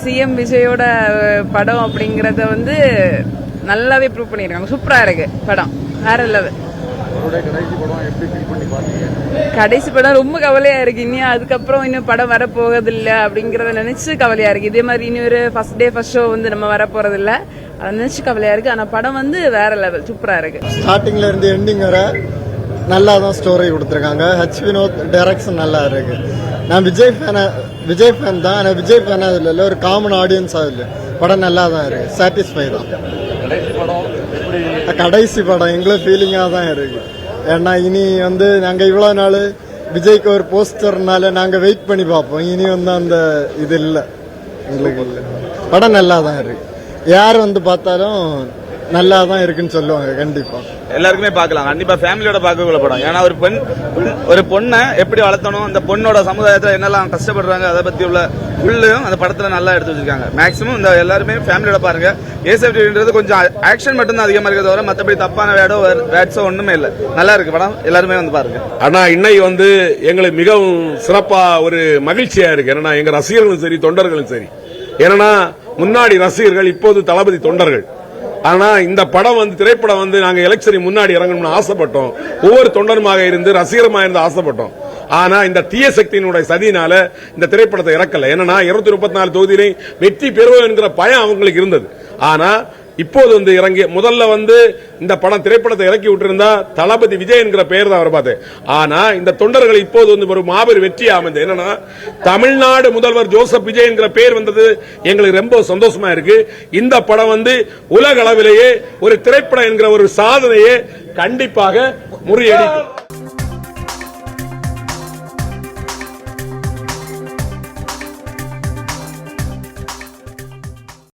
CM விஜயோட படம் அப்படிங்கறத வந்து நல்லாவே ப்ரூவ் பண்ணிருக்காங்க. சூப்பரா இருக்கு படம், வேற லெவல். கடைசி படம் ரொம்ப கவலையா இருக்கு. இன்னும் அதுக்கப்புறம் இன்னும் படம் வர போவதில்லை அப்படிங்கறத நினைச்சு கவலையா இருக்கு. இதே மாதிரி இன்னொரு ஃபர்ஸ்ட் டே ஃபர்ஸ்ட் ஷோ வந்து நம்ம வர போறதில்ல, அதை நினைச்சு கவலையா இருக்கு. ஆனா படம் வந்து வேற லெவல், சூப்பரா இருக்கு. ஸ்டார்டிங்ல இருந்து எண்டிங் வர நல்லா தான் ஸ்டோரி கொடுத்துருக்காங்க. ஹச் வினோத் டைரக்ஷன் நல்லா இருக்கு. நான் விஜய் ஃபேன் தான். ஆனால் விஜய் ஃபேன் அதில் இல்லை, ஒரு காமன் ஆடியன்ஸ் அதில் படம் நல்லா தான் இருக்கு. சாட்டிஸ்ஃபை தான். கடைசி படம் எங்களுக்கு ஃபீலிங்காக தான் இருக்கு. ஏன்னா இனி வந்து நாங்கள் இவ்வளோ நாள் விஜய்க்கு ஒரு போஸ்டர்னால நாங்கள் வெயிட் பண்ணி பார்ப்போம். இனி வந்து அந்த இது இல்லை, எங்களுக்கு இல்லை. படம் நல்லா தான் இருக்கு. யார் வந்து பார்த்தாலும் நல்லா தான் இருக்குன்னு சொல்லுவாங்க. கண்டிப்பா எல்லாருக்குமே பார்க்கலாம். கண்டிப்பா ஃபேமிலியோட பார்க்கக்குள்ள படம். ஏன்னா ஒரு பொண்ணை எப்படி வளர்த்தணும், அந்த பொண்ணோட சமுதாயத்தில் என்னெல்லாம் கஷ்டப்படுறாங்க, அதை பத்தி உள்ள ஃபுல்லும் அந்த படத்துல நல்லா எடுத்து வச்சிருக்காங்க. மேக்ஸிமம் இந்த எல்லாருமே ஃபேமிலியோட பாருங்க. ஏசப்டின்றது கொஞ்சம் ஆக்ஷன் மட்டும் தான் அதிகமா இருக்கிறத தவிர மற்றபடி தப்பான வேட்ஸோ ஒண்ணுமே இல்லை. நல்லா இருக்கு படம், எல்லாருமே வந்து பாருங்க. ஆனா இன்னைக்கு வந்து எங்களுக்கு மிகவும் சிறப்பா ஒரு மகிழ்ச்சியா இருக்கு. ஏன்னா எங்க ரசிகர்களும் சரி தொண்டர்களும் சரி. ஏன்னா முன்னாடி ரசிகர்கள், இப்போது தளபதி தொண்டர்கள். ஆனா இந்த படம் வந்து திரைப்படம் வந்து நாங்க எலெக்ஷன் முன்னாடி இறங்கணும்னு ஆசைப்பட்டோம். ஒவ்வொரு தொண்டருமாக இருந்து ரசிகரமாக இருந்து ஆசைப்பட்டோம். ஆனா இந்த தீய சக்தியினுடைய சதினால இந்த திரைப்படத்தை இறக்கல. ஏன்னா 234 தொகுதியிலே வெற்றி பெறுவோம் என்கிற பயம் அவங்களுக்கு இருந்தது. ஆனா இப்போது வந்து இறங்கி முதல்ல வந்து இந்த படம் திரைப்படத்தை இறக்கி விட்டிருந்தா தளபதி விஜய் என்கிற பெயர் தான் அவர் பார்த்தேன். ஆனா இந்த தொண்டர்கள் இப்போது வந்து ஒரு மாபெரும் வெற்றி அமைந்தது. என்னன்னா தமிழ்நாடு முதல்வர் ஜோசப் விஜய் என்கிற பெயர் வந்தது எங்களுக்கு ரொம்ப சந்தோஷமா இருக்கு. இந்த படம் வந்து உலக அளவிலேயே ஒரு திரைப்படம் என்கிற ஒரு சாதனையை கண்டிப்பாக முறியடிக்கும்.